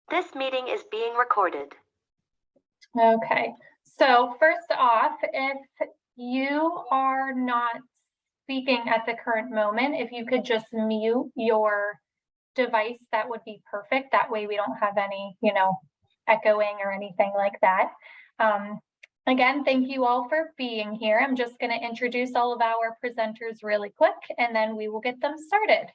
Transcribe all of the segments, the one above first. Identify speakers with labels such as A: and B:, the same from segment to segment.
A: This meeting is being recorded.
B: Okay, so first off, if you are not speaking at the current moment, if you could just mute your device, that would be perfect. That way we don't have any, echoing or anything like that. Again, thank you all for being here. I'm just going to introduce all of our presenters really quick, and then we will get them started.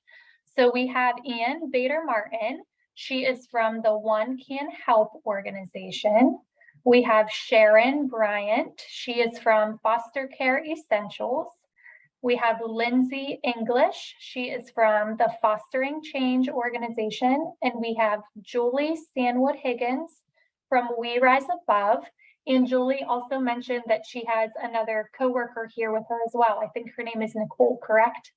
B: So we have Ann Bader-Martin. She is from the One Can Help organization. We have Sharon Bryant. She is from Foster Care Essentials. We have Lindsey English. She is from the Fostering Change organization. And we have Julie Stanwood-Higgins from We Rise Above. And Julie also mentioned that she has another coworker here with her as well. I think her name is Nicole, correct?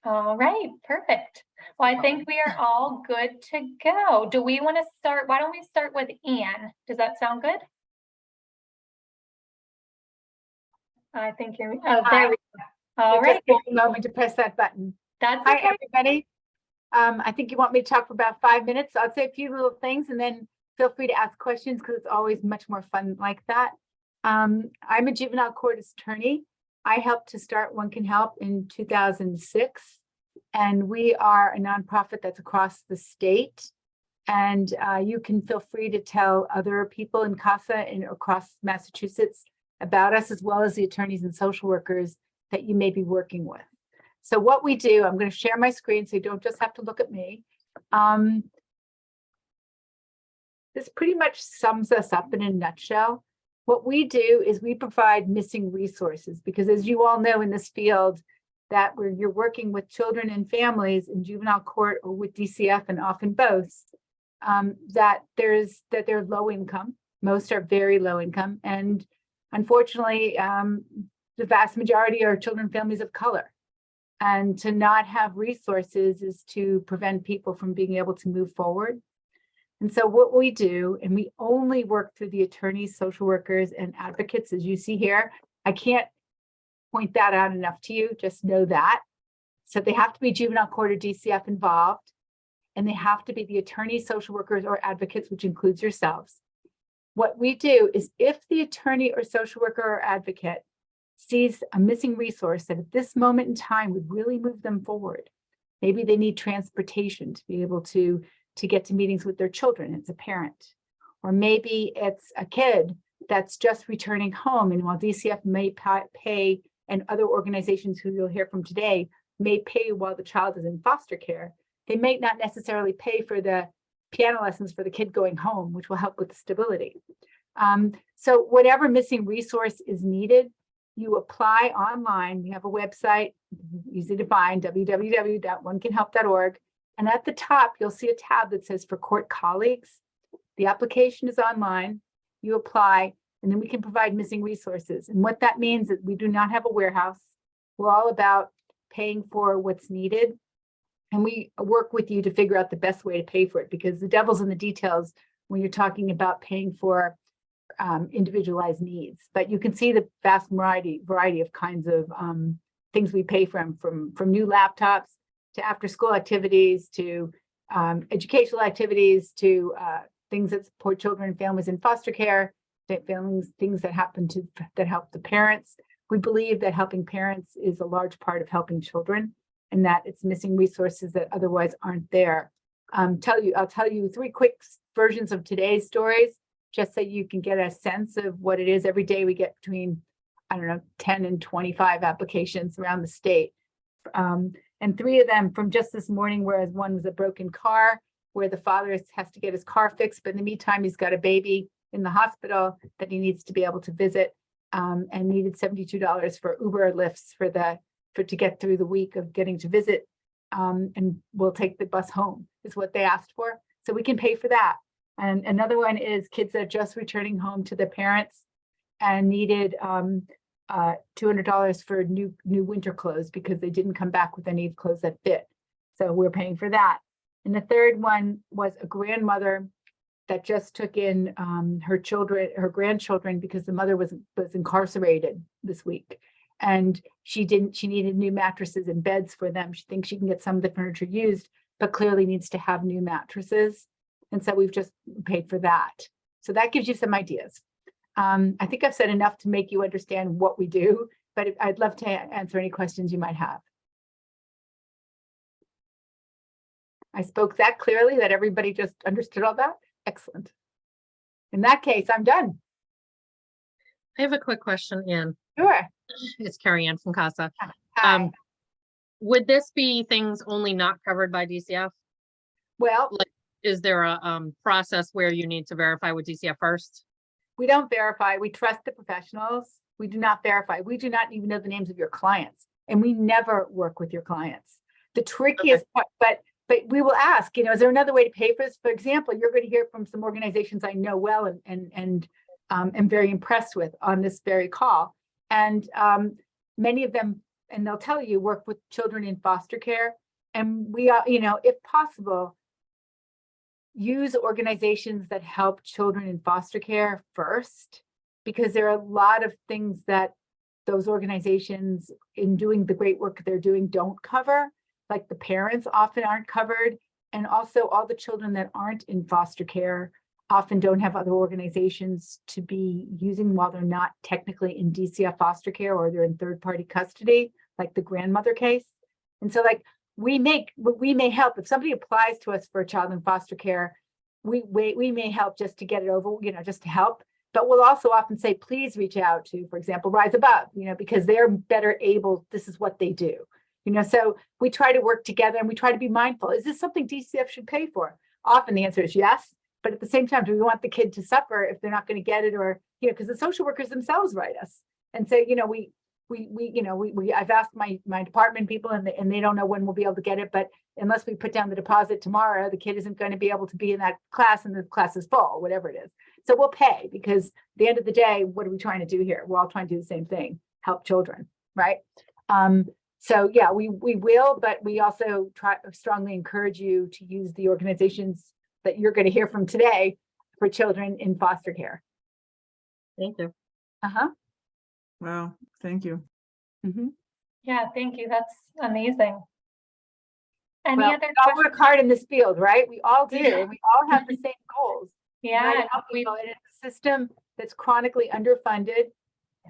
B: All right, perfect. Well, I think we are all good to go. Do we want to start? Why don't we start with Ann? Does that sound good? I think you're, there we go. All right.
C: Just take a moment to press that button.
B: That's
C: Hi,
B: okay.
C: everybody. I think you want me to talk for about 5 minutes. I'll say a few little things and then feel free to ask questions because it's always much more fun like that. I'm a juvenile court attorney. I helped to start One Can Help in 2006, and we are a nonprofit that's across the state. And you can feel free to tell other people in CASA and across Massachusetts about us, as well as the attorneys and social workers that you may be working with. So what we do, I'm going to share my screen so you don't just have to look at me. This pretty much sums us up in a nutshell. What we do is we provide missing resources because, as you all know in this field, that where you're working with children and families in juvenile court or with DCF, and often both, that they're low income. Most are very low income, and unfortunately, the vast majority are children and families of color. And to not have resources is to prevent people from being able to move forward. And so what we do, and we only work through the attorneys, social workers, and advocates, as you see here. I can't point that out enough to you, just know that. So they have to be juvenile court or DCF involved, and they have to be the attorneys, social workers, or advocates, which includes yourselves. What we do is if the attorney or social worker or advocate sees a missing resource that at this moment in time would really move them forward, maybe they need transportation to be able to get to meetings with their children as a parent, or maybe it's a kid that's just returning home, and while DCF may pay, and other organizations who you'll hear from today may pay while the child is in foster care, they may not necessarily pay for the piano lessons for the kid going home, which will help with the stability. So whatever missing resource is needed, you apply online. We have a website, easy to find, www.onecanhelp.org. And at the top, you'll see a tab that says for court colleagues. The application is online, you apply, and then we can provide missing resources. And what that means is we do not have a warehouse. We're all about paying for what's needed. And we work with you to figure out the best way to pay for it, because the devil's in the details when you're talking about paying for individualized needs. But you can see the vast variety of kinds of things we pay from new laptops to after-school activities, to educational activities, to things that support children and families in foster care, things that help the parents. We believe that helping parents is a large part of helping children, and that it's missing resources that otherwise aren't there. I'll tell you 3 quick versions of today's stories, just so you can get a sense of what it is. Every day we get between, 10 and 25 applications around the state. And 3 of them from just this morning, whereas one was a broken car where the father has to get his car fixed, but in the meantime, he's got a baby in the hospital that he needs to be able to visit, and needed $72 for Uber lifts to get through the week of getting to visit, and we'll take the bus home is what they asked for. So we can pay for that. And another one is kids that are just returning home to their parents and needed $200 for new winter clothes because they didn't come back with any clothes that fit. So we're paying for that. And the third one was a grandmother that just took in her grandchildren because the mother was incarcerated this week. And she needed new mattresses and beds for them. She thinks she can get some of the furniture used, but clearly needs to have new mattresses. And so we've just paid for that. So that gives you some ideas. I think I've said enough to make you understand what we do, but I'd love to answer any questions you might have. I spoke that clearly that everybody just understood all that? Excellent. In that case, I'm done.
D: I have a quick question, Ann.
C: Sure.
D: It's Carrie Ann from CASA.
C: Hi.
D: Would this be things only not covered by DCF?
C: Well,
D: Is there a process where you need to verify with DCF first?
C: we don't verify. We trust the professionals. We do not verify. We do not even know the names of your clients, and we never work with your clients. The trickiest part, but we will ask, is there another way to pay for this? For example, you're going to hear from some organizations I know well and am very impressed with on this very call. And many of them, and they'll tell you, work with children in foster care. And we are, if possible, use organizations that help children in foster care first, because there are a lot of things that those organizations in doing the great work they're doing don't cover, like the parents often aren't covered. And also all the children that aren't in foster care often don't have other organizations to be using while they're not technically in DCF foster care, or they're in third-party custody, like the grandmother case. And so we may help if somebody applies to us for a child in foster care. We may help just to get it over, just to help. But we'll also often say, please reach out to, for example, Rise Above, because they're better able. This is what they do, So we try to work together, and we try to be mindful. Is this something DCF should pay for? Often the answer is yes. But at the same time, do we want the kid to suffer if they're not going to get it, or because the social workers themselves write us and say, I've asked my department people, and they don't know when we'll be able to get it. But unless we put down the deposit tomorrow, the kid isn't going to be able to be in that class, and the class is full, whatever it is. So we'll pay, because at the end of the day, what are we trying to do here? We're all trying to do the same thing: help children, right? So yeah, we will, but we also strongly encourage you to use the organizations that you're going to hear from today for children in foster care.
D: Thank you.
E: Wow, thank you.
C: Mm-hmm.
B: Yeah, thank you. That's amazing. Any
C: Well,
B: other
C: we all
B: questions?
C: work hard in this field, right? We all do.
B: Yeah.
C: We all have the same goals.
B: Yeah,
C: Try to help people in a system that's chronically underfunded.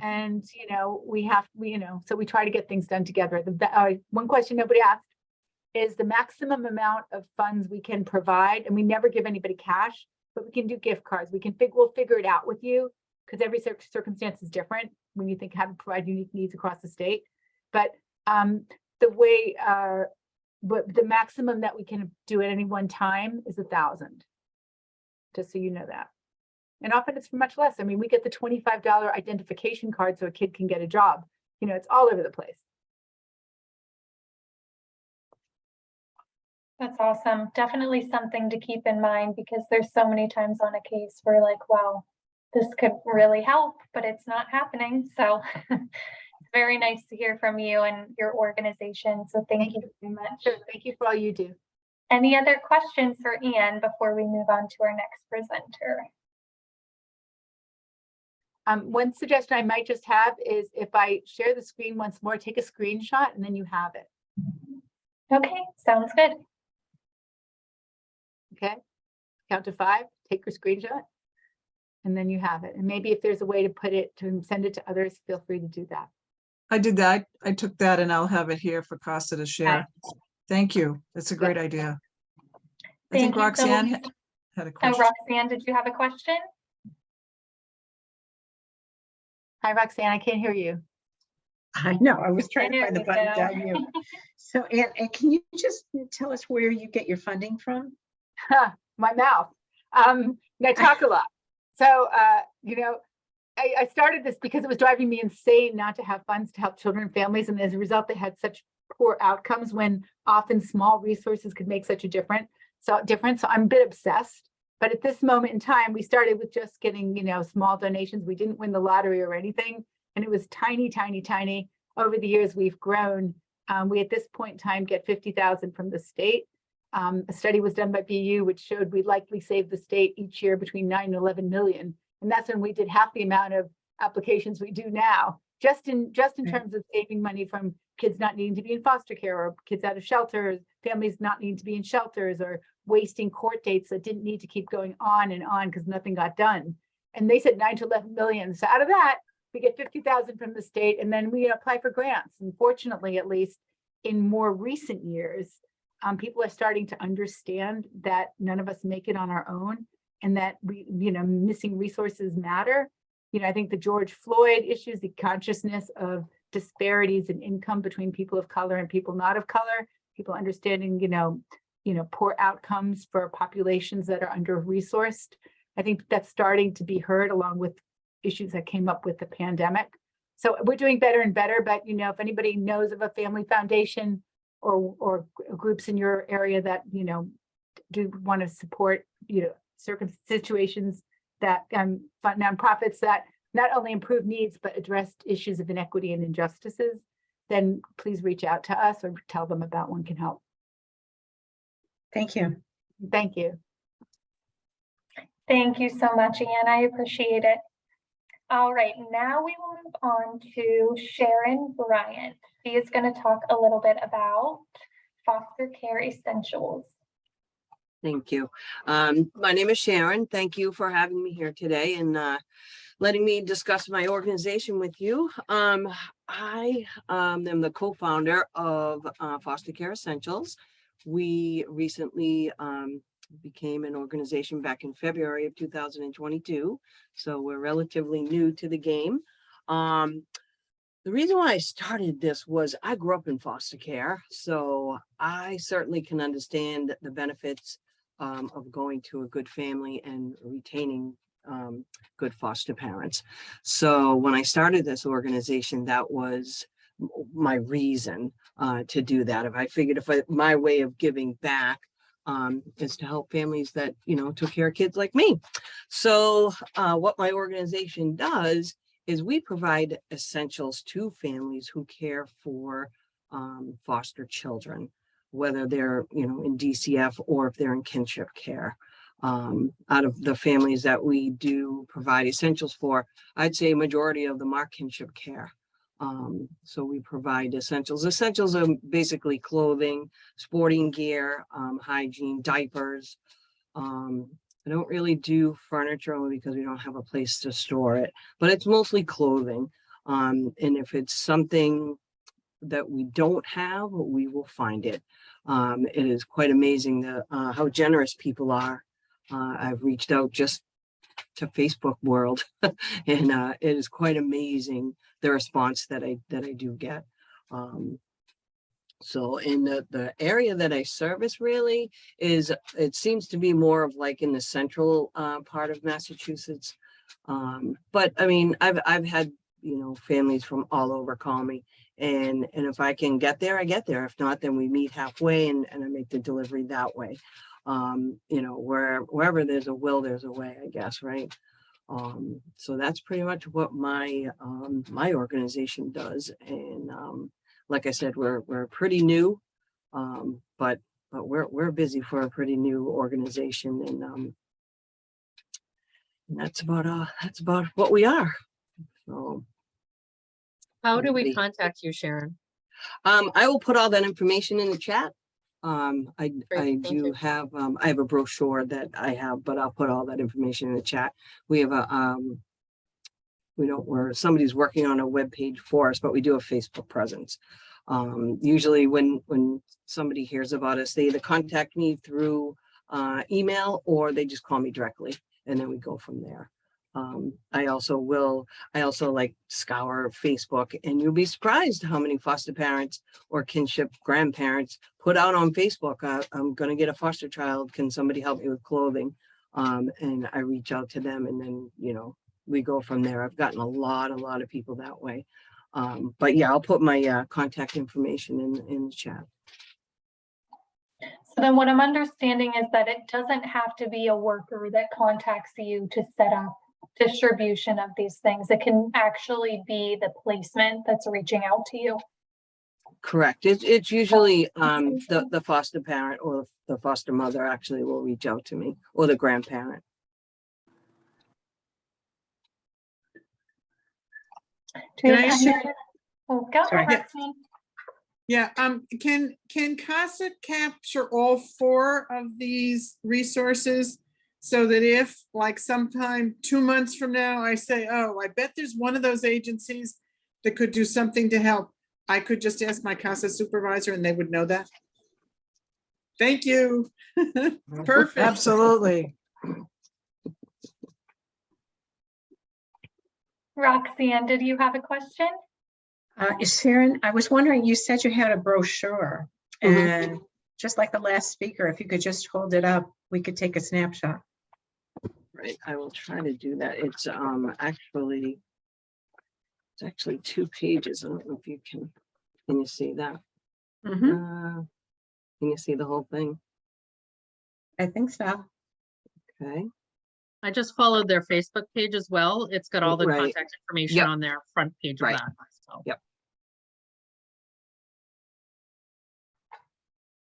C: And, so we try to get things done together. One question nobody asked is the maximum amount of funds we can provide. And we never give anybody cash, but we can do gift cards. We'll figure it out with you, because every circumstance is different when you think how to provide unique needs across the state. But the maximum that we can do at any one time is 1,000, just so you know that. And often it's for much less. I mean, we get the $25 identification card so a kid can get a job. It's all over the place.
B: That's awesome. Definitely something to keep in mind, because there's so many times on a case where like, wow, this could really help, but it's not happening. So it's very nice to hear from you and your organization. So thank you very much.
C: Sure. Thank you for all you do.
B: Any other questions for Ann before we move on to our next presenter?
C: One suggestion I might just have is, if I share the screen once more, take a screenshot and then you have it.
B: Okay, sounds good.
C: Okay, count to 5, take your screenshot, and then you have it. And maybe if there's a way to send it to others, feel free to do that.
E: I did that. I took that, and I'll have it here for CASA to share. Thank you. That's a great idea. I think
B: Thank you so
E: Roxanne
B: much.
E: had a question.
B: Roxanne, did you have a question?
C: Hi, Roxanne, I can't hear you.
F: I know, I was trying to
B: There
F: find the
B: we
F: button
B: go.
F: to unmute. So, Ann, can you just tell us where you get your funding from?
C: My mouth. I talk a lot. So, I started this because it was driving me insane not to have funds to help children and families. And as a result, they had such poor outcomes when often small resources could make such a difference. So I'm a bit obsessed. But at this moment in time, we started with just getting, small donations. We didn't win the lottery or anything. And it was tiny, tiny, tiny. Over the years, we've grown. We, at this point in time, get $50,000 from the state. A study was done by BU, which showed we likely save the state each year between 9 and 11 million. And that's when we did half the amount of applications we do now, just in terms of saving money from kids not needing to be in foster care, or kids out of shelters, families not needing to be in shelters or wasting court dates that didn't need to keep going on and on because nothing got done. And they said 9 to 11 million. So out of that, we get 50,000 from the state, and then we apply for grants. And fortunately, at least in more recent years, people are starting to understand that none of us make it on our own, and that we, missing resources matter. I think the George Floyd issues, the consciousness of disparities in income between people of color and people not of color, people understanding, poor outcomes for populations that are under-resourced. I think that's starting to be heard, along with issues that came up with the pandemic. So we're doing better and better, but if anybody knows of a family foundation or groups in your area that, do want to support, certain situations that nonprofits that not only improve needs, but address issues of inequity and injustices, then please reach out to us or tell them about One Can Help.
F: Thank you.
C: Thank you.
B: Thank you so much, Anne. I appreciate it. All right, now we will move on to Sharon Bryant. She is going to talk a little bit about foster care essentials.
G: Thank you. My name is Sharon. Thank you for having me here today and letting me discuss my organization with you. I am the co-founder of Foster Care Essentials. We recently became an organization back in February of 2022. So we're relatively new to the game. The reason why I started this was I grew up in foster care. So I certainly can understand the benefits of going to a good family and retaining good foster parents. So when I started this organization, that was my reason to do that. If I figured my way of giving back is to help families that, took care of kids like me. So what my organization does is we provide essentials to families who care for foster children, whether they're, in DCF or if they're in kinship care. Out of the families that we do provide essentials for, I'd say a majority of them are kinship care. So we provide essentials. Essentials are basically clothing, sporting gear, hygiene, diapers. I don't really do furniture only because we don't have a place to store it, but it's mostly clothing. And if it's something that we don't have, we will find it. It is quite amazing how generous people are. I've reached out just to Facebook world and it is quite amazing the response that I do get. So in the area that I service really it seems to be more of like in the central part of Massachusetts. But I mean, I've had, families from all over call me, and if I can get there, I get there. If not, then we meet halfway and I make the delivery that way. Wherever there's a will, there's a way, I guess, right? So that's pretty much what my my organization does. And like I said, we're pretty new, but we're busy for a pretty new organization, and that's about what we are. So
D: How do we
G: Lindsey.
D: contact you, Sharon?
G: I will put all that information in the chat. I
D: thank
G: do
D: you.
G: have I have a brochure that I have, but I'll put all that information in the chat. We have a somebody's working on a web page for us, but we do have Facebook presence. Usually when somebody hears about us, they either contact me through email or they just call me directly, and then we go from there. I also like scour Facebook, and you'll be surprised how many foster parents or kinship grandparents put out on Facebook, I'm going to get a foster child. Can somebody help me with clothing? And I reach out to them, and then, we go from there. I've gotten a lot of people that way. But yeah, I'll put my contact information in the chat.
B: So then what I'm understanding is that it doesn't have to be a worker that contacts you to set up distribution of these things. It can actually be the placement that's reaching out to you.
G: Correct. It's usually the foster parent or the foster mother actually will reach out to me, or the grandparent.
F: Can I ask you-
B: Oh, go
F: Sorry.
B: ahead, Roxanne.
H: Yeah, can CASA capture all 4 of these resources? So that if like sometime 2 months from now, I say, oh, I bet there's one of those agencies that could do something to help. I could just ask my CASA supervisor and they would know that. Thank you. Perfect.
E: Absolutely.
B: Roxanne, did you have a question?
F: Sharon, I was wondering, you said you had a brochure,
G: Mhm.
F: and just like the last speaker, if you could just hold it up, we could take a snapshot.
G: Right, I will try to do that. It's actually 2 pages. I don't know if you can you see that?
F: Mhm,
G: Can you see the whole thing?
F: I think so.
G: Okay.
D: I just followed their Facebook page as well. It's got all the
G: Right.
D: contact information
G: Yep.
D: on their front page of
G: Right.
D: that. So.
G: Yep.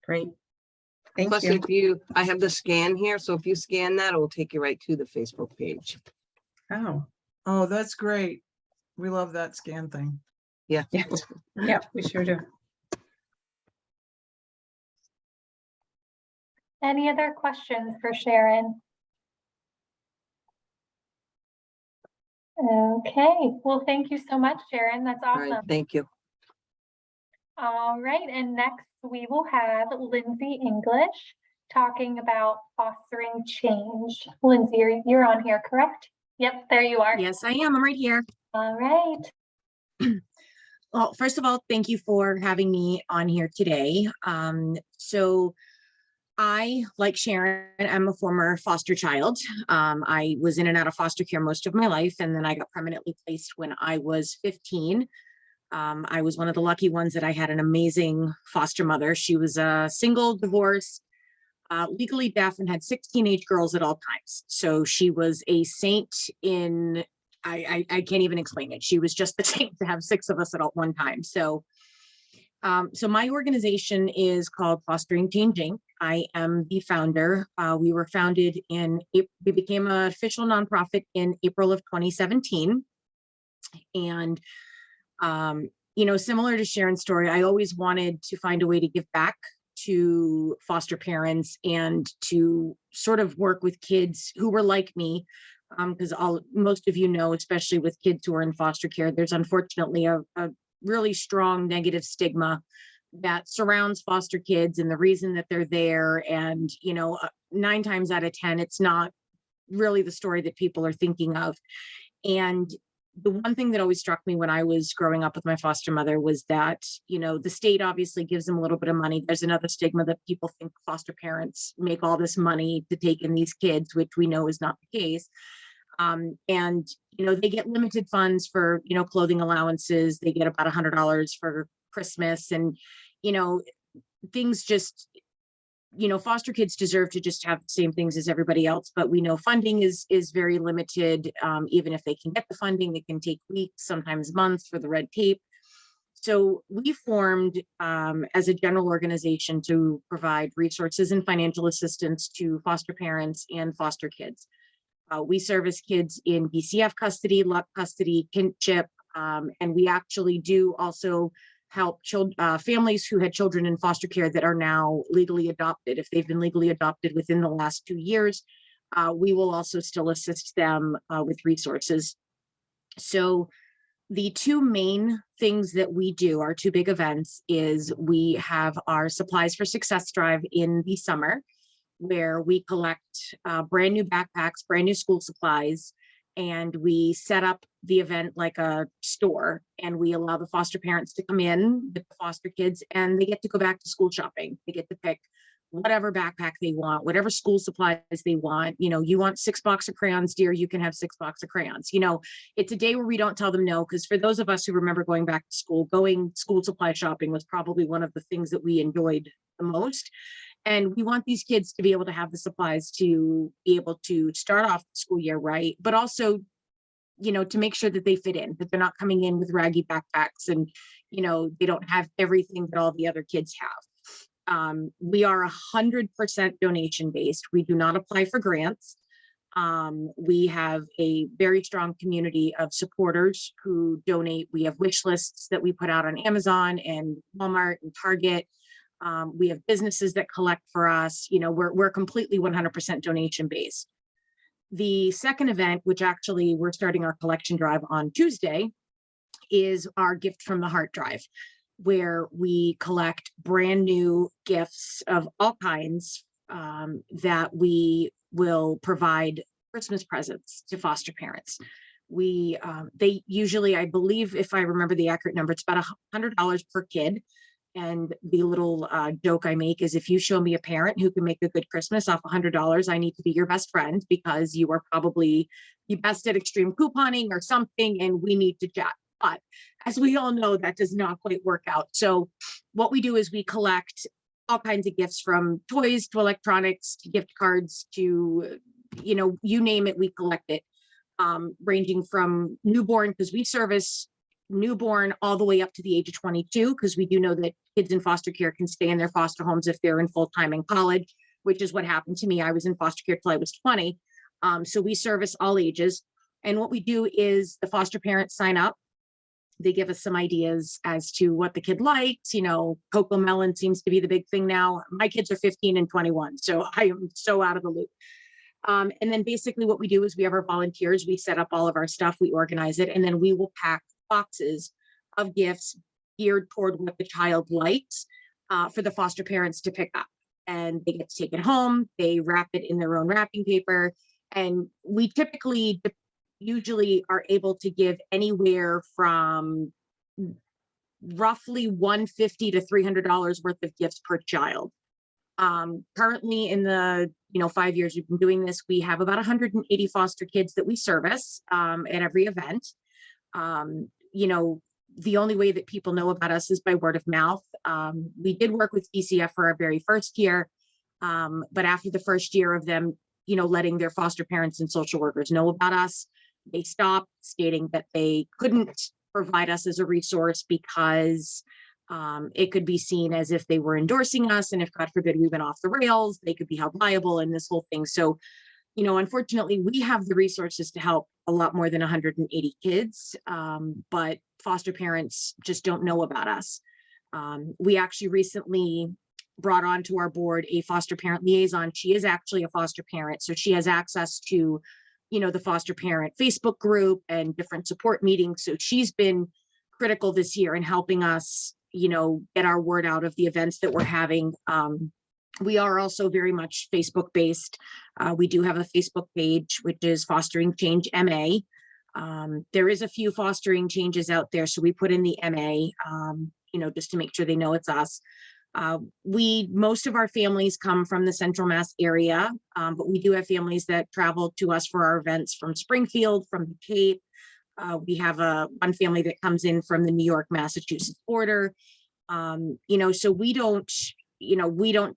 F: Great. Thank
G: Plus,
F: you.
G: I have the scan here, so if you scan that, it will take you right to the Facebook page.
F: Oh,
E: Oh, that's great. We love that scan thing.
G: Yeah.
F: yeah, yeah, we sure do.
B: Any other questions for Sharon? Okay, well, thank you so much, Sharon. That's
G: All right,
B: awesome.
G: thank you.
B: All right, and next we will have Lindsey English talking about fostering change. Lindsey, you're on here, correct? Yep, there you are.
I: Yes, I am. I'm right here.
B: All right.
I: Well, first of all, thank you for having me on here today. So I, like Sharon, I'm a former foster child. I was in and out of foster care most of my life, and then I got permanently placed when I was 15. I was one of the lucky ones that I had an amazing foster mother. She was a single, divorced, legally deaf, and had 6 teenage girls at all times. So she was a saint in, I can't even explain it. She was just the saint to have 6 of us at one time. So my organization is called Fostering Change Inc. I am the founder. We were founded we became an official nonprofit in April of 2017. And, similar to Sharon's story, I always wanted to find a way to give back to foster parents and to sort of work with kids who were like me. Because most of you know, especially with kids who are in foster care, there's unfortunately a really strong negative stigma that surrounds foster kids and the reason that they're there. And, 9 times out of 10, it's not really the story that people are thinking of. And the one thing that always struck me when I was growing up with my foster mother was that, the state obviously gives them a little bit of money. There's another stigma that people think foster parents make all this money to take in these kids, which we know is not the case. And, they get limited funds for, clothing allowances. They get about $100 for Christmas and, things just, foster kids deserve to just have the same things as everybody else, but we know funding is very limited. Even if they can get the funding, it can take weeks, sometimes months for the red tape. So we formed as a general organization to provide resources and financial assistance to foster parents and foster kids. We service kids in BCF custody, LUC custody, kinship, and we actually do also help families who had children in foster care that are now legally adopted. If they've been legally adopted within the last 2 years, we will also still assist them with resources. So the 2 main things that we do, our 2 big events, is we have our Supplies for Success drive in the summer, where we collect brand new backpacks, brand new school supplies, and we set up the event like a store, and we allow the foster parents to come in with the foster kids, and they get to go back to school shopping. They get to pick whatever backpack they want, whatever school supplies they want. You want 6 boxes of crayons, dear, you can have 6 boxes of crayons. It's a day where we don't tell them no, because for those of us who remember going back to school, going school supply shopping was probably one of the things that we enjoyed the most. And we want these kids to be able to have the supplies to be able to start off the school year right, but also, to make sure that they fit in, that they're not coming in with raggy backpacks and, they don't have everything that all the other kids have. We are 100% donation based. We do not apply for grants. We have a very strong community of supporters who donate. We have wish lists that we put out on Amazon and Walmart and Target. We have businesses that collect for us. You know, we're completely 100% donation based. The second event, which actually we're starting our collection drive on Tuesday, is our Gift from the Heart drive, where we collect brand new gifts of all kinds that we will provide Christmas presents to foster parents. They usually, I believe, if I remember the accurate number, it's about $100 per kid. And the little joke I make is, if you show me a parent who can make a good Christmas off $100, I need to be your best friend, because you are probably the best at extreme couponing or something, and we need to chat. But as we all know, that does not quite work out. So what we do is we collect all kinds of gifts, from toys to electronics to gift cards to, you know, you name it, we collect it, ranging from newborn, because we service newborn all the way up to the age of 22, because we do know that kids in foster care can stay in their foster homes if they're in full-time in college, which is what happened to me. I was in foster care till I was 20. So we service all ages. And what we do is the foster parents sign up. They give us some ideas as to what the kid likes. You know, Cocoa Melon seems to be the big thing now. My kids are 15 and 21, so I am so out of the loop. And then basically what we do is we have our volunteers, we set up all of our stuff, we organize it, and then we will pack boxes of gifts geared toward what the child likes for the foster parents to pick up. And they get to take it home, they wrap it in their own wrapping paper. And we typically usually are able to give anywhere from roughly $150 to $300 worth of gifts per child. Currently, in the 5 years we've been doing this, we have about 180 foster kids that we service at every event. The only way that people know about us is by word of mouth. We did work with DCF for our very first year, but after the first year of them, letting their foster parents and social workers know about us, they stopped, stating that they couldn't provide us as a resource because it could be seen as if they were endorsing us, and if God forbid we went off the rails, they could be held liable in this whole thing. So, unfortunately, we have the resources to help a lot more than 180 kids, but foster parents just don't know about us. We actually recently brought onto our board a foster parent liaison. She is actually a foster parent, so she has access to, the foster parent Facebook group and different support meetings. So she's been critical this year in helping us, get our word out of the events that we're having. We are also very much Facebook based. We do have a Facebook page, which is Fostering Change MA. There is a few fostering changes out there, so we put in the MA, just to make sure they know it's us. Most of our families come from the Central Mass area, but we do have families that travel to us for our events from Springfield, from the Cape. We have one family that comes in from the New York, Massachusetts border. So we don't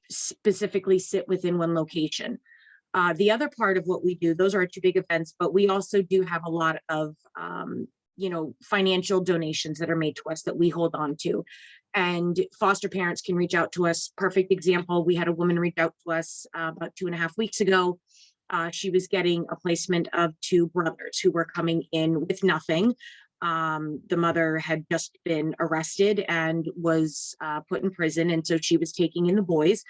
I: specifically sit within one location. The other part of what we do, those are our two big events, but we also do have a lot of, financial donations that are made to us that we hold on to. And foster parents can reach out to us. Perfect example, we had a woman reach out to us about 2.5 weeks ago. She was getting a placement of 2 brothers who were coming in with nothing. The mother had just been arrested and was put in prison. And so she was taking in the boys,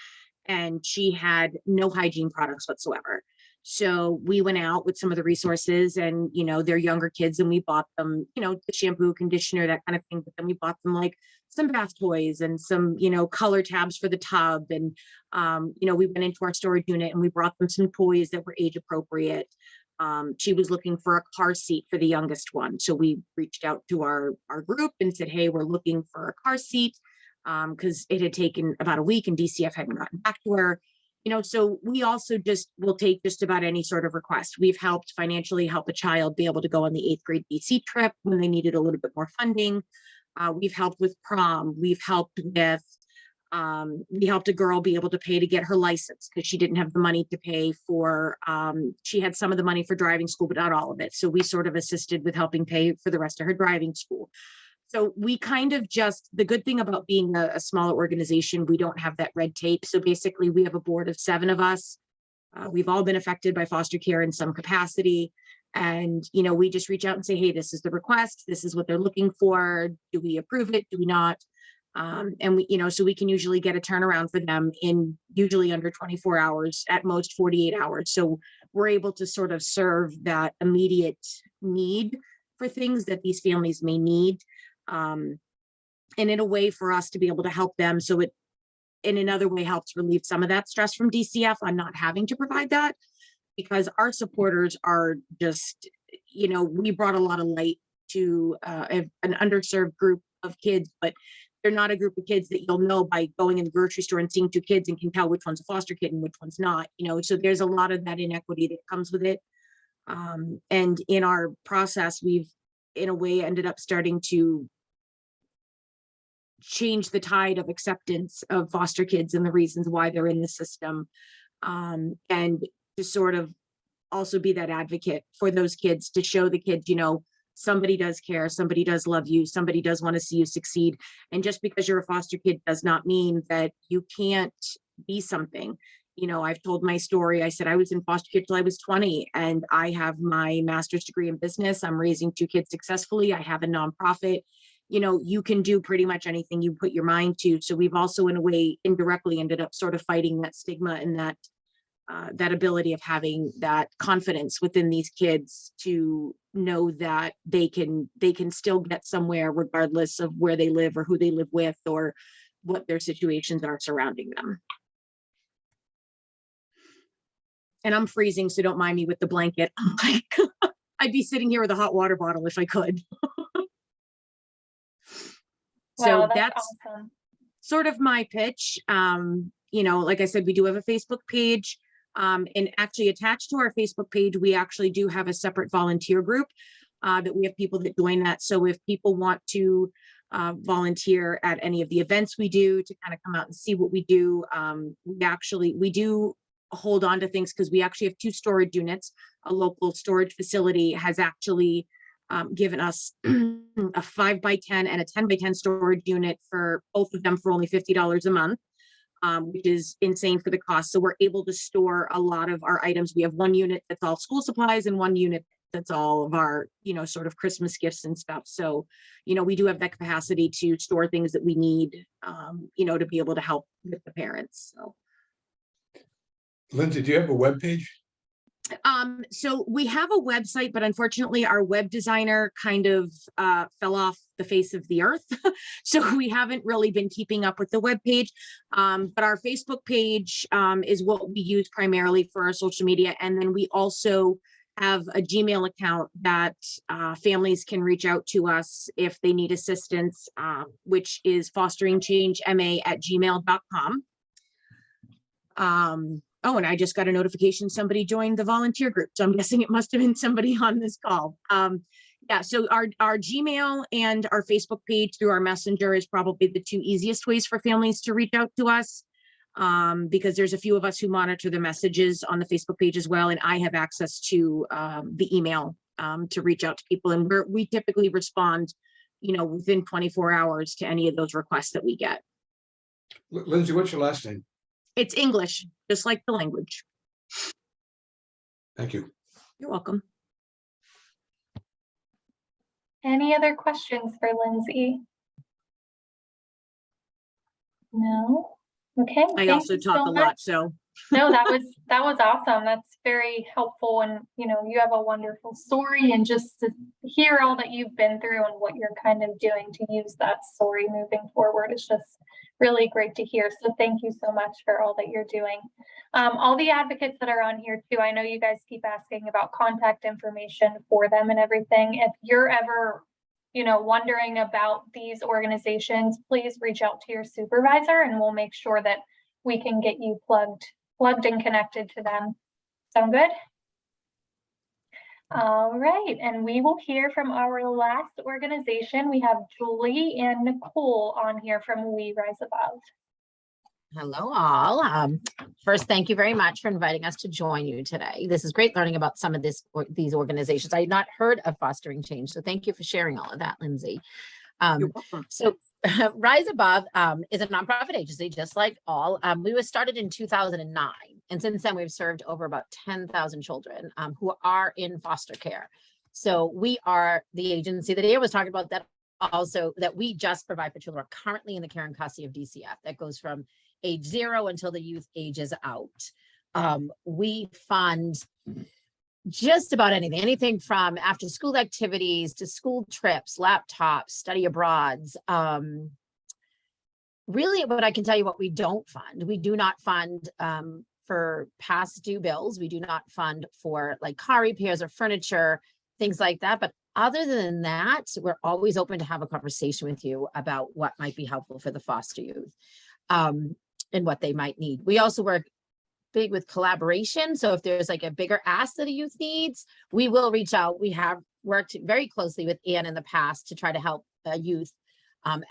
I: and she had no hygiene products whatsoever. So we went out with some of the resources, and, they're younger kids, and we bought them, the shampoo, conditioner, that kind of thing. But then we bought them like some bath toys and some, color tabs for the tub. And, we went into our storage unit and we brought them some toys that were age appropriate. She was looking for a car seat for the youngest one. So we reached out to our group and said, hey, we're looking for a car seat, because it had taken about a week and DCF hadn't gotten back to her. So we also will take just about any sort of request. We've helped financially help a child be able to go on the 8th grade BC trip when they needed a little bit more funding. We've helped with prom. We helped a girl be able to pay to get her license because she didn't have the money to pay for, she had some of the money for driving school, but not all of it. So we sort of assisted with helping pay for the rest of her driving school. So we kind of the good thing about being a smaller organization, we don't have that red tape. So basically we have a board of 7 of us. We've all been affected by foster care in some capacity. And, you know, we just reach out and say, hey, this is the request. This is what they're looking for. Do we approve it? Do we not? And we, you know, so we can usually get a turnaround for them in usually under 24 hours, at most 48 hours. So we're able to sort of serve that immediate need for things that these families may need. And in a way for us to be able to help them. So it, in another way, helps relieve some of that stress from DCF on not having to provide that, because our supporters are just, you know, we brought a lot of light to an underserved group of kids, but they're not a group of kids that you'll know by going in the grocery store and seeing two kids and can tell which one's a foster kid and which one's not, you know, so there's a lot of that inequity that comes with it. And in our process, we've in a way ended up starting to change the tide of acceptance of foster kids and the reasons why they're in the system. And to sort of also be that advocate for those kids, to show the kids, you know, somebody does care, somebody does love you, somebody does want to see you succeed. And just because you're a foster kid does not mean that you can't be something. You know, I've told my story. I said I was in foster care till I was 20 and I have my master's degree in business. I'm raising 2 kids successfully. I have a nonprofit. You know, you can do pretty much anything you put your mind to. So we've also in a way indirectly ended up sort of fighting that stigma and that ability of having that confidence within these kids to know that they can still get somewhere regardless of where they live or who they live with or what their situations are surrounding them. And I'm freezing, so don't mind me with the blanket. I'm like, I'd be sitting here with a hot water bottle if I could. So
B: Wow,
I: that's
B: awesome.
I: sort of my pitch. You know, like I said, we do have a Facebook page. And actually attached to our Facebook page, we actually do have a separate volunteer group that we have people that join that. So if people want to volunteer at any of the events we do, to kind of come out and see what we do, we do hold on to things because we actually have 2 storage units. A local storage facility has actually given us a 5x10 and a 10x10 storage unit for both of them for only $50 a month. Which is insane for the cost. So we're able to store a lot of our items. We have 1 unit that's all school supplies and 1 unit that's all of our, you know, sort of Christmas gifts and stuff. So, you know, we do have that capacity to store things that we need, you know, to be able to help with the parents. So.
J: Lindsey, do you have a web page?
I: So we have a website, but unfortunately our web designer kind of fell off the face of the earth. So we haven't really been keeping up with the web page. But our Facebook page is what we use primarily for our social media. And then we also have a Gmail account that families can reach out to us if they need assistance, which is fosteringchangema@gmail.com. Oh, and I just got a notification somebody joined the volunteer group. So I'm guessing it must have been somebody on this call. Yeah, so our Gmail and our Facebook page through our messenger is probably the 2 easiest ways for families to reach out to us, because there's a few of us who monitor the messages on the Facebook page as well. And I have access to the email to reach out to people. And we typically respond, you know, within 24 hours to any of those requests that we get.
J: Lindsey, what's your last name?
I: It's English, just like the language.
J: Thank you.
I: You're welcome.
B: Any other questions for Lindsey? No? Okay.
I: I
B: thank
I: also
B: you
I: talk
B: so
I: a
B: much.
I: lot, so.
B: No, that was awesome. That's very helpful. And, you know, you have a wonderful story, and just to hear all that you've been through and what you're kind of doing to use that story moving forward is just really great to hear. So thank you so much for all that you're doing. All the advocates that are on here too, I know you guys keep asking about contact information for them and everything. If you're ever, you know, wondering about these organizations, please reach out to your supervisor and we'll make sure that we can get you plugged and connected to them. Sound good? All right, and we will hear from our last organization. We have Julie and Nicole on here from We Rise Above.
K: Hello all. First, thank you very much for inviting us to join you today. This is great learning about some of these organizations. I had not heard of Fostering Change, so thank you for sharing all of that, Lindsey.
I: You're welcome.
K: So Rise Above is a nonprofit agency, just like all. We were started in 2009. And since then, we've served over about 10,000 children who are in foster care. So we are the agency that Aya was talking about, that also that we just provide for children who are currently in the care and custody of DCF. That goes from age 0 until the youth ages out. We fund just about anything from after school activities to school trips, laptops, study abroads. Really, but I can tell you what we don't fund. We do not fund for past due bills. We do not fund for like car repairs or furniture, things like that. But other than that, we're always open to have a conversation with you about what might be helpful for the foster youth and what they might need. We also work big with collaboration. So if there's like a bigger ask that a youth needs, we will reach out. We have worked very closely with Ann in the past to try to help a youth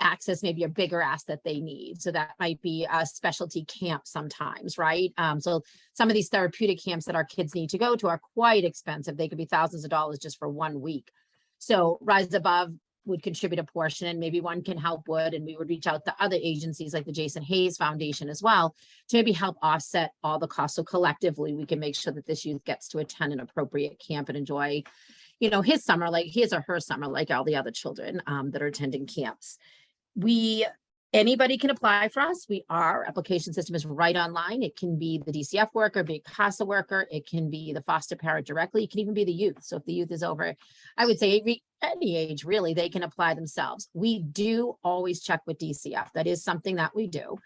K: access maybe a bigger ask that they need. So that might be a specialty camp sometimes, right? So some of these therapeutic camps that our kids need to go to are quite expensive. They could be thousands of dollars just for 1 week. So Rise Above would contribute a portion, and maybe one can help would, and we would reach out to other agencies like the Jason Hayes Foundation as well to maybe help offset all the costs. So collectively, we can make sure that this youth gets to attend an appropriate camp and enjoy, you know, his summer, like his or her summer, like all the other children that are attending camps. Anybody can apply for us. Our application system is right online. It can be the DCF worker, be a CASA worker. It can be the foster parent directly. It can even be the youth. So if the youth is over, I would say any age, really, they can apply themselves. We do always check with DCF. That is something that we do.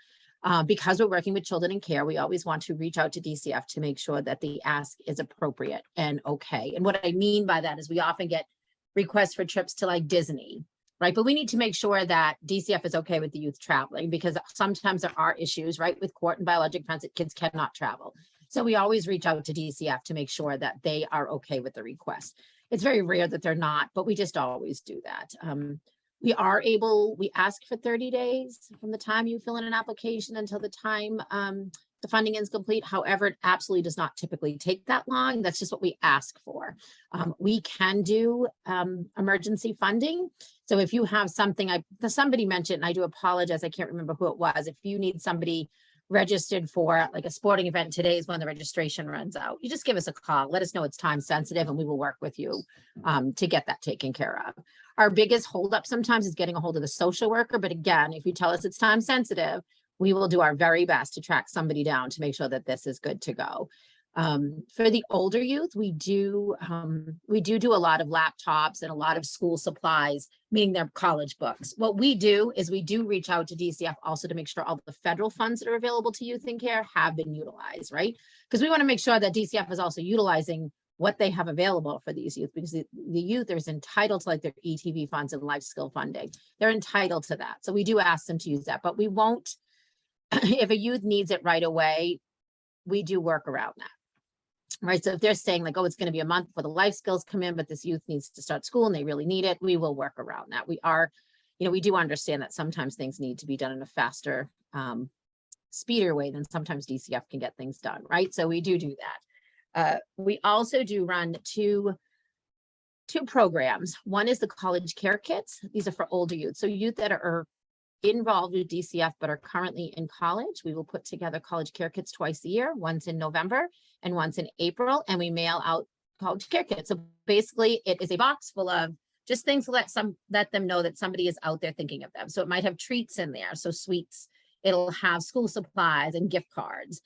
K: Because we're working with children in care, we always want to reach out to DCF to make sure that the ask is appropriate and okay. And what I mean by that is we often get requests for trips to like Disney, right? But we need to make sure that DCF is okay with the youth traveling, because sometimes there are issues, right, with court and biologic parents that kids cannot travel. So we always reach out to DCF to make sure that they are okay with the request. It's very rare that they're not, but we just always do that. We ask for 30 days from the time you fill in an application until the time the funding is complete. However, it absolutely does not typically take that long. That's just what we ask for. We can do emergency funding. So if you have something, somebody mentioned, and I do apologize, I can't remember who it was. If you need somebody registered for like a sporting event, today is when the registration runs out. You just give us a call, let us know it's time sensitive, and we will work with you to get that taken care of. Our biggest holdup sometimes is getting a hold of the social worker. But again, if you tell us it's time sensitive, we will do our very best to track somebody down to make sure that this is good to go. For the older youth, we do a lot of laptops and a lot of school supplies, meaning their college books. What we do is we do reach out to DCF also to make sure all the federal funds that are available to youth in care have been utilized, right? Because we want to make sure that DCF is also utilizing what they have available for these youth, because the youth is entitled to like their ETV funds and life skill funding. They're entitled to that. So we do ask them to use that, but we won't, if a youth needs it right away, we do work around that. Right. So if they're saying like, oh, it's going to be a month before the life skills come in, but this youth needs to start school and they really need it, we will work around that. We do understand that sometimes things need to be done in a faster, speedier way than sometimes DCF can get things done. Right. So we do that. We also do run two programs. One is the college care kits. These are for older youth. So youth that are involved with DCF but are currently in college. We will put together college care kits twice a year, once in November and once in April, and we mail out college care kits. So basically it is a box full of just things to let them know that somebody is out there thinking of them. So it might have treats in there, so sweets. It'll have school supplies and gift cards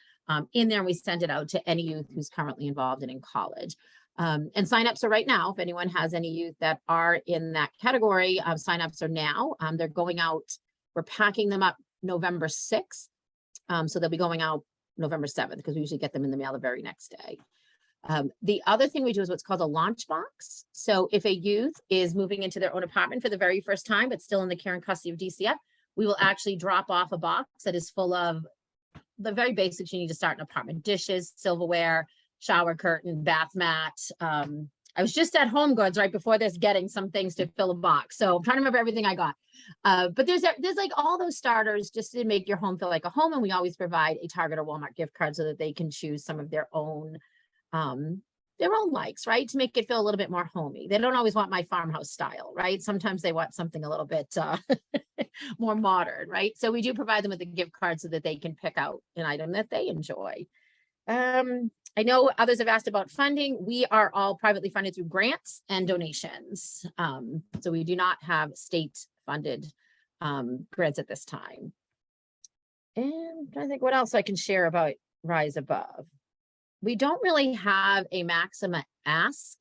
K: in there. And we send it out to any youth who's currently involved and in college. And signups are right now. If anyone has any youth that are in that category, signups are now. They're going out. We're packing them up November 6th. So they'll be going out November 7th, because we usually get them in the mail the very next day. The other thing we do is what's called a launch box. So if a youth is moving into their own apartment for the very first time, but still in the care and custody of DCF, we will actually drop off a box that is full of the very basics you need to start an apartment: dishes, silverware, shower curtain, bath mat. I was just at Home Goods right before this getting some things to fill a box. So I'm trying to remember everything I got. But there's like all those starters just to make your home feel like a home. And we always provide a Target or Walmart gift card so that they can choose some of their own their own likes, right? To make it feel a little bit more homey. They don't always want my farmhouse style, right? Sometimes they want something a little bit more modern, right? So we do provide them with a gift card so that they can pick out an item that they enjoy. I know others have asked about funding. We are all privately funded through grants and donations. So we do not have state funded grants at this time. And I think what else I can share about Rise Above. We don't really have a maximum ask.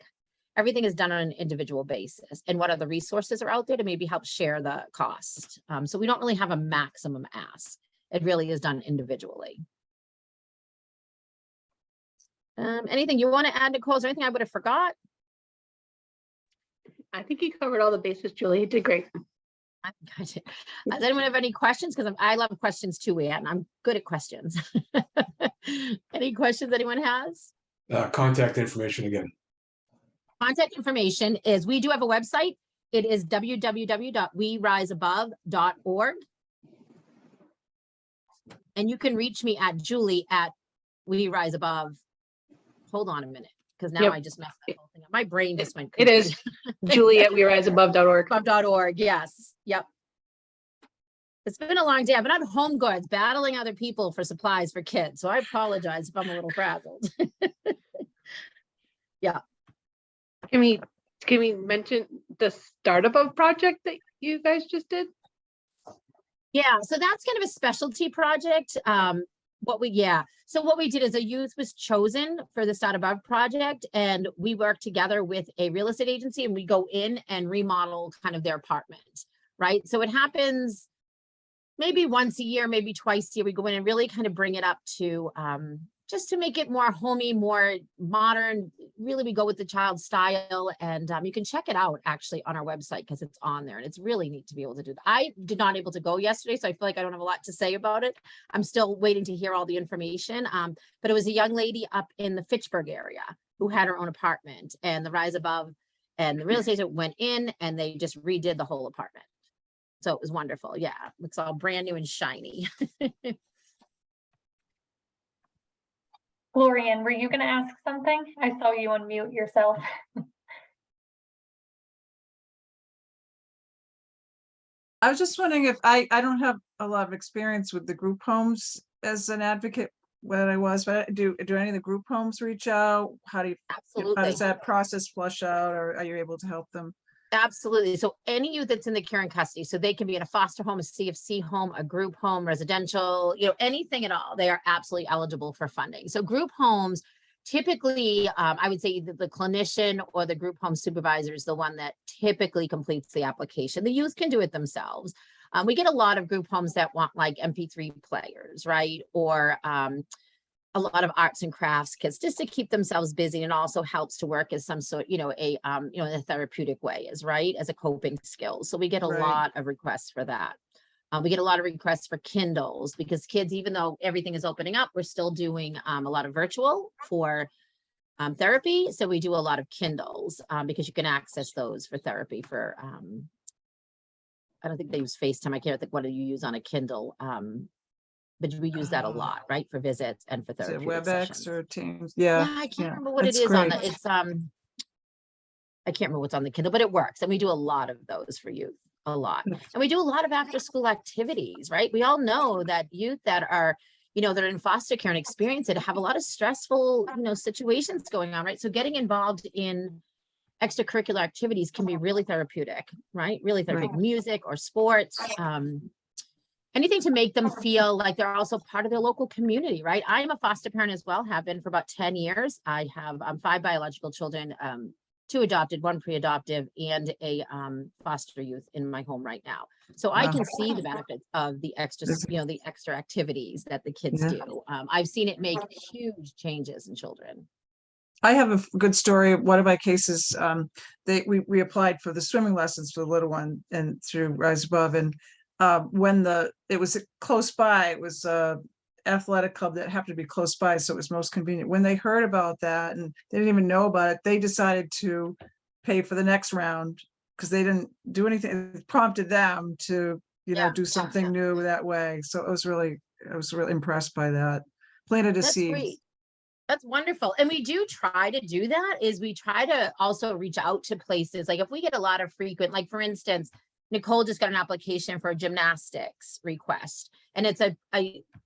K: Everything is done on an individual basis, and what other resources are out there to maybe help share the cost. So we don't really have a maximum ask. It really is done individually. Anything you want to add, Nicole? Is there anything I would have forgot?
L: I think you covered all the bases, Julie. You did great.
K: Does anyone have any questions? Because I love questions too, and I'm good at questions. Any questions anyone has?
J: Contact information again.
K: Contact information is, we do have a website. It is www.weriseabove.org. And you can reach me at Julie at We Rise Above. Hold on a minute, because now
L: Yep.
K: I just messed that whole thing up. My brain just went.
L: It is Julie at weriseabove.org.
K: Above.org. Yes. Yep. It's been a long day. I've been on Home Goods battling other people for supplies for kids. So I apologize if I'm a little frazzled. Yeah.
L: Can we mention the startup of project that you guys just did?
K: Yeah. So that's kind of a specialty project. So what we did is a youth was chosen for the Start Above project, and we work together with a real estate agency, and we go in and remodel kind of their apartment, right? So it happens maybe once a year, maybe twice a year. We go in and really kind of bring it up to just to make it more homey, more modern. Really, we go with the child's style, and you can check it out actually on our website because it's on there, and it's really neat to be able to do that. I did not able to go yesterday, so I feel like I don't have a lot to say about it. I'm still waiting to hear all the information. But it was a young lady up in the Fitchburg area who had her own apartment, and the Rise Above and the real estate agent went in and they just redid the whole apartment. So it was wonderful. Yeah, looks all brand new and shiny.
B: Glorian, were you going to ask something? I saw you unmute yourself.
E: I was just wondering if I don't have a lot of experience with the group homes as an advocate when I was, but do any of the group homes reach out? How
K: Absolutely.
E: does that process flush out, or are you able to help them?
K: Absolutely. So any youth that's in the care and custody, so they can be in a foster home, a CFC home, a group home, residential, anything at all, they are absolutely eligible for funding. So group homes, typically, I would say either the clinician or the group home supervisor is the one that typically completes the application. The youth can do it themselves. We get a lot of group homes that want like MP3 players, right? Or a lot of arts and crafts kits just to keep themselves busy, and also helps to work as some sort, in a therapeutic way, as a coping skill. So we get a lot of requests for that. We get a lot of requests for Kindles because kids, even though everything is opening up, we're still doing a lot of virtual for therapy. So we do a lot of Kindles because you can access those for therapy for, I don't think they use FaceTime. I can't think what do you use on a Kindle. But we use that a lot, right? For visits and for
E: Is it
K: therapy.
E: WebEx or Teams? Yeah.
K: I can't remember what it is on the, it's, I can't remember what's on the Kindle, but it works. And we do a lot of those for youth, a lot. And we do a lot of after school activities, right? We all know that youth that are, that are in foster care and experience it have a lot of stressful, situations going on, right? So getting involved in extracurricular activities can be really therapeutic, right? Really therapeutic. Music or sports, anything to make them feel like they're also part of their local community, right? I am a foster parent as well, have been for about 10 years. I have 5 biological children, 2 adopted, 1 pre-adoptive, and a foster youth in my home right now. So I can see the benefits of the extra, the extra activities that the kids do. I've seen it make huge changes in children.
E: I have a good story. One of my cases, we applied for the swimming lessons for the little one and through Rise Above, and when it was close by, it was a athletic club that happened to be close by, so it was most convenient. When they heard about that and they didn't even know about it, they decided to pay for the next round because they didn't do anything. It prompted them to, do something new that way. So I was really impressed by that. Planted a seed.
K: Great. That's wonderful. And we do try to do that, is we try to also reach out to places. Like if we get a lot of frequent, like for instance, Nicole just got an application for a gymnastics request. And it's a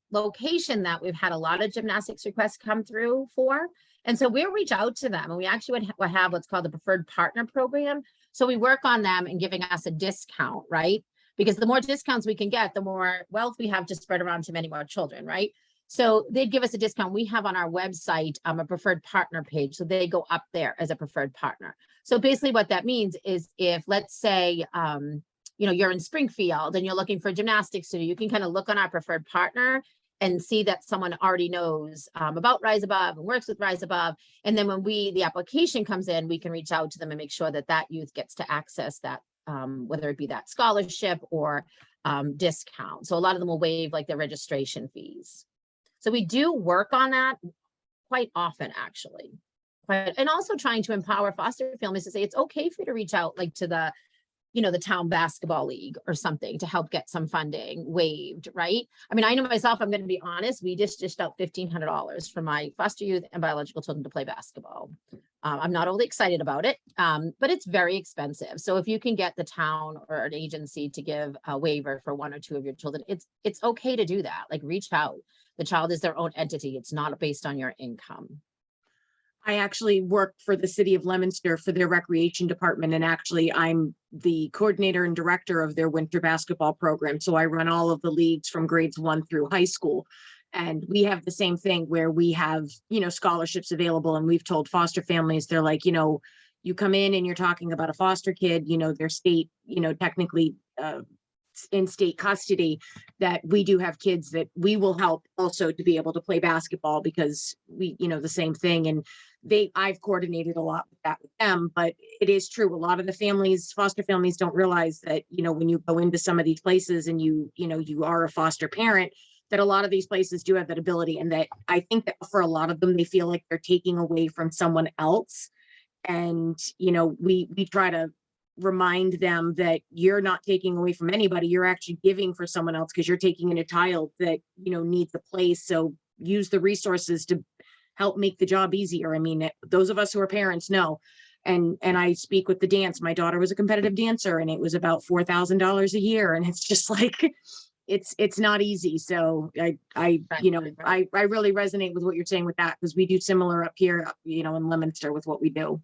K: location that we've had a lot of gymnastics requests come through for. And so we'll reach out to them, and we actually would have what's called the preferred partner program. So we work on them and giving us a discount, right? Because the more discounts we can get, the more wealth we have to spread around to many more children, right? So they'd give us a discount. We have on our website a preferred partner page. So they go up there as a preferred partner. So basically what that means is if, let's say, you're in Springfield and you're looking for a gymnastics studio, you can kind of look on our preferred partner and see that someone already knows about Rise Above and works with Rise Above. And then when the application comes in, we can reach out to them and make sure that that youth gets to access that, whether it be that scholarship or discount. So a lot of them will waive like their registration fees. So we do work on that quite often, actually. And also trying to empower foster families to say it's okay for you to reach out like to the town basketball league or something to help get some funding waived, right? I mean, I know myself, I'm going to be honest, we just dished out $1,500 for my foster youth and biological children to play basketball. I'm not overly excited about it, but it's very expensive. So if you can get the town or an agency to give a waiver for one or two of your children, it's okay to do that. Like reach out. The child is their own entity. It's not based on your income.
I: I actually work for the city of Leominster for their recreation department. And actually I'm the coordinator and director of their winter basketball program. So I run all of the leagues from grades 1 through high school. And we have the same thing where we have, scholarships available. And we've told foster families, they're like, you come in and you're talking about a foster kid, their state, technically in state custody, that we do have kids that we will help also to be able to play basketball because we, the same thing. And I've coordinated a lot with that with them, but it is true. A lot of the families, foster families don't realize that, when you go into some of these places and you are a foster parent, that a lot of these places do have that ability. And that I think that for a lot of them, they feel like they're taking away from someone else. And, we try to remind them that you're not taking away from anybody. You're actually giving for someone else because you're taking in a child that, needs a place. So use the resources to help make the job easier. I mean, those of us who are parents know, and I speak with the dance. My daughter was a competitive dancer and it was about $4,000 a year. And it's just like, it's not easy. So I really resonate with what you're saying with that, because we do similar up here, in Leominster with what we do.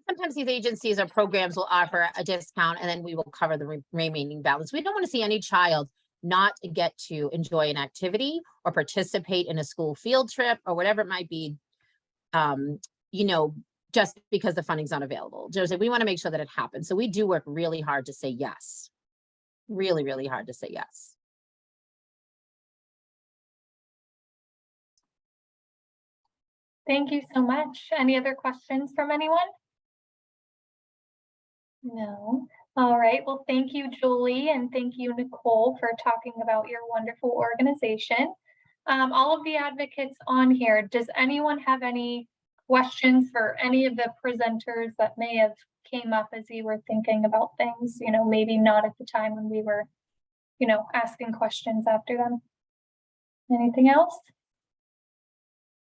K: Sometimes these agencies or programs will offer a discount and then we will cover the remaining balance. We don't want to see any child not get to enjoy an activity or participate in a school field trip or whatever it might be, just because the funding's not available. Jose, we want to make sure that it happens. So we do work really hard to say yes. Really, really hard to say yes.
B: Thank you so much. Any other questions from anyone? No. All right. Well, thank you, Julie, and thank you, Nicole, for talking about your wonderful organization. All of the advocates on here, does anyone have any questions for any of the presenters that may have came up as you were thinking about things, maybe not at the time when we were, asking questions after them? Anything else?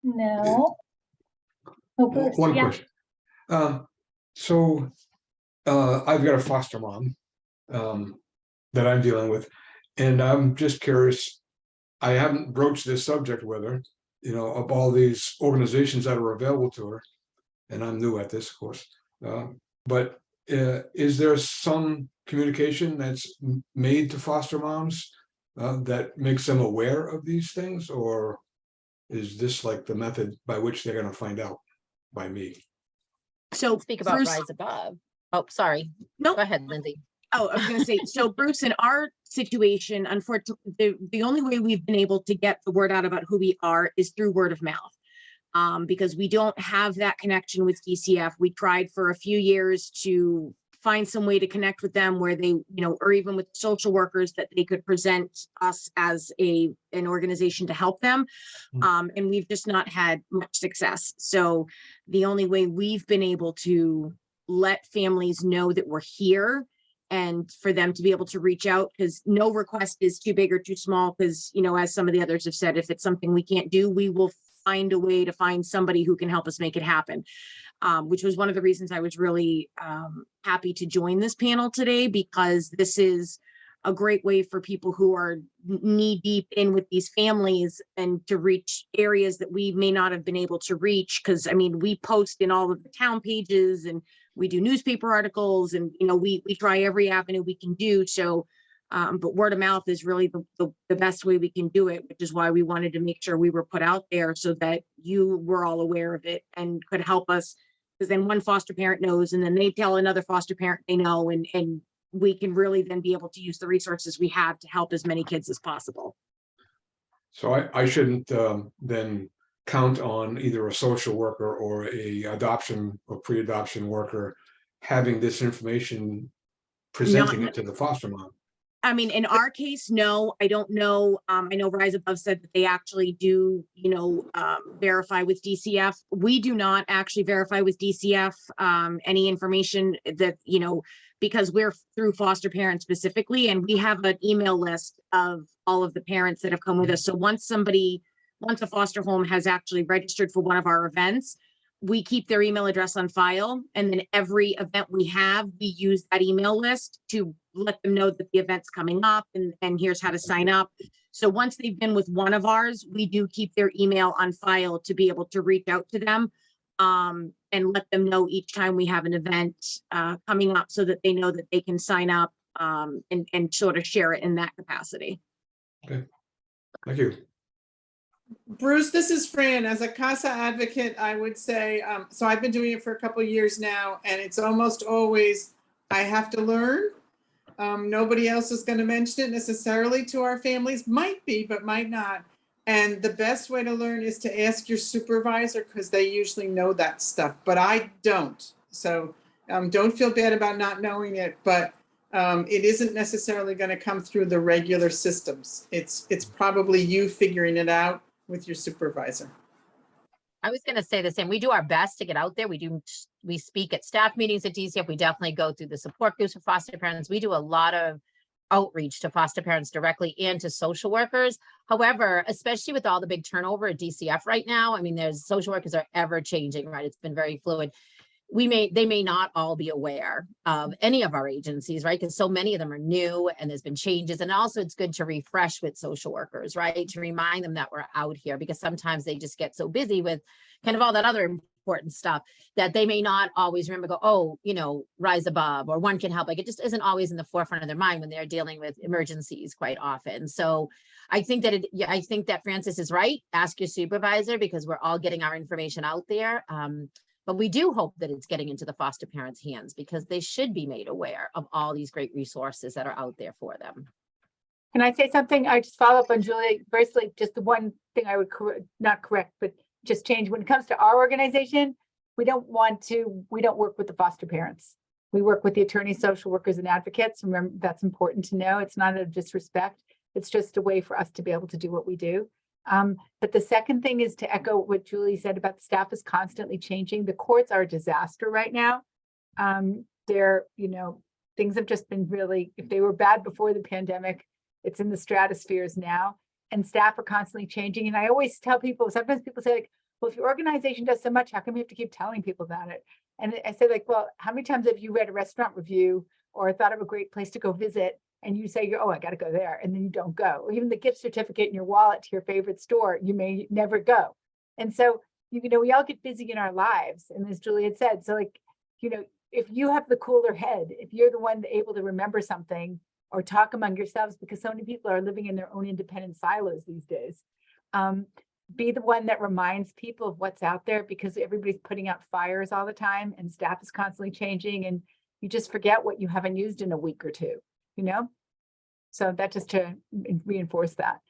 B: No. Oh, Bruce,
J: One
B: yeah.
J: question. So I've got a foster mom that I'm dealing with, and I'm just curious. I haven't broached this subject with her, of all these organizations that are available to her, and I'm new at this, of course. But is there some communication that's made to foster moms that makes them aware of these things, or is this like the method by which they're going to find out by me?
I: So
K: Speak about
I: Bruce,
K: Rise Above. Oh, sorry.
I: No,
K: go ahead, Lindsay.
I: Oh, I was going to say, so Bruce, in our situation, unfortunately, the only way we've been able to get the word out about who we are is through word of mouth, because we don't have that connection with DCF. We tried for a few years to find some way to connect with them where they, or even with social workers, that they could present us as an organization to help them. And we've just not had much success. So the only way we've been able to let families know that we're here and for them to be able to reach out, because no request is too big or too small, because, as some of the others have said, if it's something we can't do, we will find a way to find somebody who can help us make it happen. Which was one of the reasons I was really happy to join this panel today, because this is a great way for people who are knee deep in with these families and to reach areas that we may not have been able to reach. Because I mean, we post in all of the town pages and we do newspaper articles, and you know, we try every avenue we can do. So, but word of mouth is really the best way we can do it, which is why we wanted to make sure we were put out there so that you were all aware of it and could help us. Because then one foster parent knows, and then they tell another foster parent they know, and we can really then be able to use the resources we have to help as many kids as possible.
J: So I shouldn't then count on either a social worker or a adoption or pre-adoption worker having this information, presenting it to the foster mom.
I: I mean, in our case, no, I don't know. I know Rise Above said that they actually do, you know, verify with DCF. We do not actually verify with DCF any information that, you know, because we're through foster parents specifically, and we have an email list of all of the parents that have come with us. So once a foster home has actually registered for one of our events, we keep their email address on file, and then every event we have, we use that email list to let them know that the event's coming up, and here's how to sign up. So once they've been with one of ours, we do keep their email on file to be able to reach out to them and let them know each time we have an event coming up, so that they know that they can sign up and sort of share it in that capacity.
J: Okay, thank you.
H: Bruce, this is Fran. As a CASA advocate, I would say, so I've been doing it for a couple of years now, and it's almost always, I have to learn. Nobody else is going to mention it necessarily to our families. Might be, but might not. And the best way to learn is to ask your supervisor, because they usually know that stuff, but I don't. So don't feel bad about not knowing it, but it isn't necessarily going to come through the regular systems. It's probably you figuring it out with your supervisor.
K: I was going to say the same. We do our best to get out there. We speak at staff meetings at DCF. We definitely go through the support groups for foster parents. We do a lot of outreach to foster parents directly and to social workers. However, especially with all the big turnover at DCF right now, I mean, there's social workers are ever changing, right? It's been very fluid. They may not all be aware of any of our agencies, right? Because so many of them are new and there's been changes. And also it's good to refresh with social workers, right? To remind them that we're out here, because sometimes they just get so busy with kind of all that other important stuff that they may not always remember, go, oh, you know, Rise Above or One Can Help. Like it just isn't always in the forefront of their mind when they're dealing with emergencies quite often. So I think that Francis is right. Ask your supervisor, because we're all getting our information out there. But we do hope that it's getting into the foster parents' hands, because they should be made aware of all these great resources that are out there for them.
C: Can I say something? I just follow up on Julie. Firstly, just the one thing I would not correct, but just change. When it comes to our organization, we don't work with the foster parents. We work with the attorneys, social workers, and advocates. Remember, that's important to know. It's not a disrespect. It's just a way for us to be able to do what we do. But the second thing is to echo what Julie said about the staff is constantly changing. The courts are a disaster right now. Things have just been really, if they were bad before the pandemic, it's in the stratospheres now, and staff are constantly changing. And I always tell people, sometimes people say like, well, if your organization does so much, how come you have to keep telling people about it? And I say like, well, how many times have you read a restaurant review or thought of a great place to go visit, and you say, oh, I got to go there, and then you don't go? Or even the gift certificate in your wallet to your favorite store, you may never go. And so, we all get busy in our lives. And as Julie had said, so like, if you have the cooler head, if you're the one able to remember something or talk among yourselves, because so many people are living in their own independent silos these days, be the one that reminds people of what's out there, because everybody's putting out fires all the time and staff is constantly changing, and you just forget what you haven't used in a week or two. So that just to reinforce that.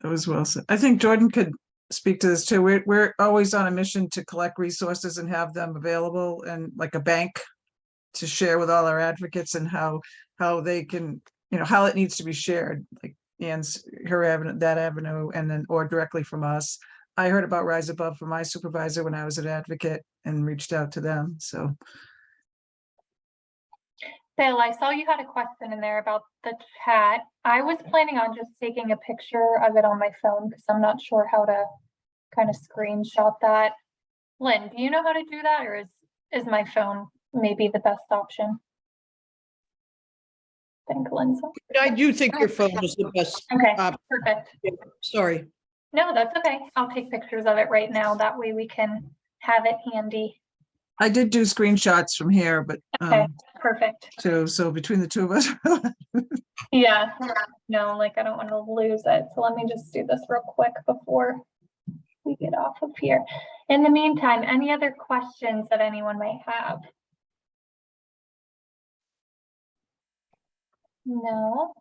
E: That was well said. I think Jordan could speak to this too. We're always on a mission to collect resources and have them available, and like a bank to share with all our advocates, and how they can, how it needs to be shared, like her avenue, that avenue, and then, or directly from us. I heard about Rise Above from my supervisor when I was an advocate and reached out to them. So
B: Phil, I saw you had a question in there about the chat. I was planning on just taking a picture of it on my phone because I'm not sure how to kind of screenshot that. Lynn, do you know how to do that, or is my phone maybe the best option? I think Lindsay.
M: I do think your phone is the best.
B: Okay,
M: option.
B: perfect.
M: Sorry.
B: No, that's okay. I'll take pictures of it right now. That way we can have it handy.
E: I did do screenshots from here, but
B: Okay, perfect.
E: so between the two of us.
B: Yeah, no, like I don't want to lose it. So let me just do this real quick before we get off of here. In the meantime, any other questions that anyone might have? No.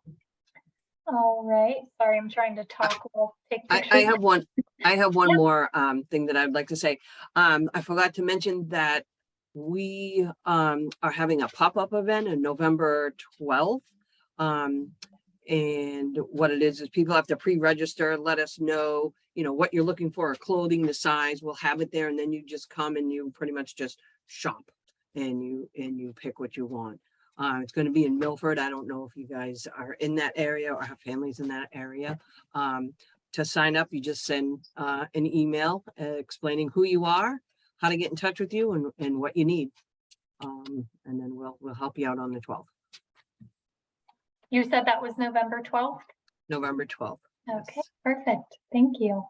B: All right. Sorry, I'm trying to talk. We'll take pictures.
G: I have one more thing that I'd like to say. I forgot to mention that we are having a pop-up event on November 12th. And what it is people have to pre-register, let us know, what you're looking for, clothing, the size, we'll have it there, and then you just come and you pretty much just shop and you pick what you want. It's going to be in Milford. I don't know if you guys are in that area or have families in that area. To sign up, you just send an email explaining who you are, how to get in touch with you, and what you need. And then we'll help you out on the 12th.
B: You said that was November 12th?
G: November 12th.
B: Okay, perfect. Thank you.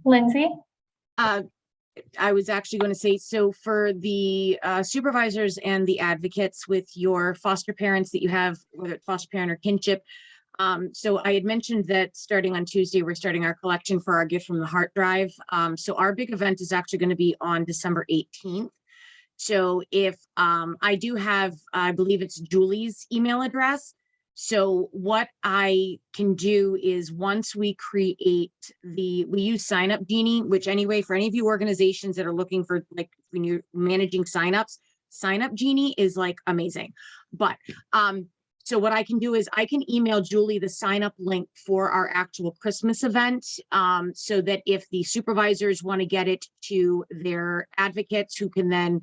B: Lindsay?
I: I was actually going to say, so for the supervisors and the advocates with your foster parents that you have, whether it's foster parent or kinship. So I had mentioned that starting on Tuesday, we're starting our collection for our Gift from the Heart drive. So our big event is actually going to be on December 18th. So if I do have, I believe it's Julie's email address. So what I can do is once we create we use Sign Up Genie, which anyway, for any of you organizations that are looking for, like when you're managing signups, Sign Up Genie is like amazing. But so what I can do is I can email Julie the sign up link for our actual Christmas event, so that if the supervisors want to get it to their advocates who can then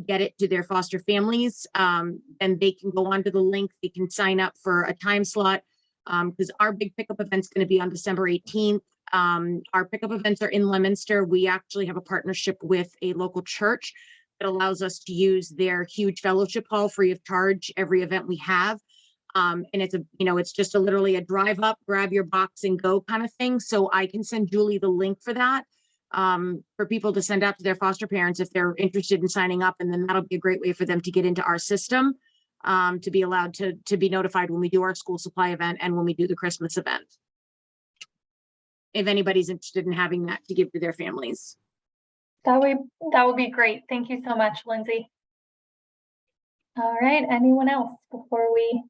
I: get it to their foster families, and they can go onto the link, they can sign up for a time slot, because our big pickup event's going to be on December 18th. Our pickup events are in Leominster. We actually have a partnership with a local church that allows us to use their huge fellowship hall free of charge every event we have. And it's it's just literally a drive up, grab your box and go kind of thing. So I can send Julie the link for that, for people to send out to their foster parents if they're interested in signing up. And then that'll be a great way for them to get into our system, to be allowed to be notified when we do our school supply event and when we do the Christmas event. If anybody's interested in having that to give to their families.
B: That would be great. Thank you so much, Lindsay. All right, anyone else before we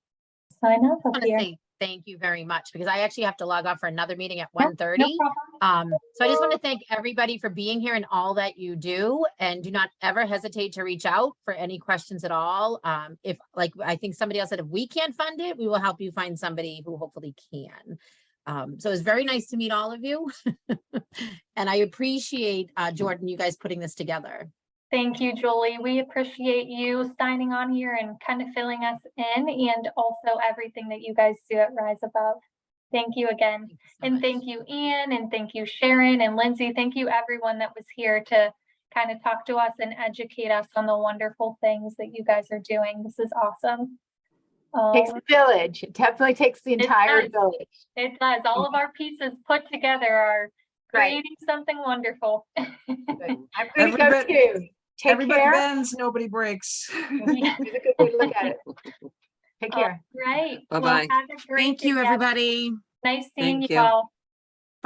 B: sign up
K: I want to
B: here?
K: say thank you very much because I actually have to log off for another meeting at
B: No
K: 1:30.
B: problem.
K: So I just want to thank everybody for being here and all that you do, and do not ever hesitate to reach out for any questions at all. If, like I think somebody else said, if we can't fund it, we will help you find somebody who hopefully can. So it's very nice to meet all of you. And I appreciate Jordan, you guys putting this together.
B: Thank you, Julie. We appreciate you signing on here and kind of filling us in, and also everything that you guys do at Rise Above. Thank you again.
K: Thank you so
B: And
K: much.
B: thank you, Ian, and thank you, Sharon and Lindsay. Thank you, everyone that was here to kind of talk to us and educate us on the wonderful things that you guys are doing. This is awesome.
C: Takes a village. It definitely takes the entire
B: does.
C: village.
B: It does. All of our pieces put together are
C: Right.
B: creating something wonderful.
C: I'm gonna go
E: Everybody-
C: too. Take
E: Everybody
C: care.
E: bends, nobody breaks.
B: Yeah.
C: It's a good way to look at it. Take care.
B: Right.
G: Bye-bye.
B: Well, have a great
I: Thank you,
B: day.
I: everybody.
B: Nice seeing
G: Thank
B: you
G: you.
B: all.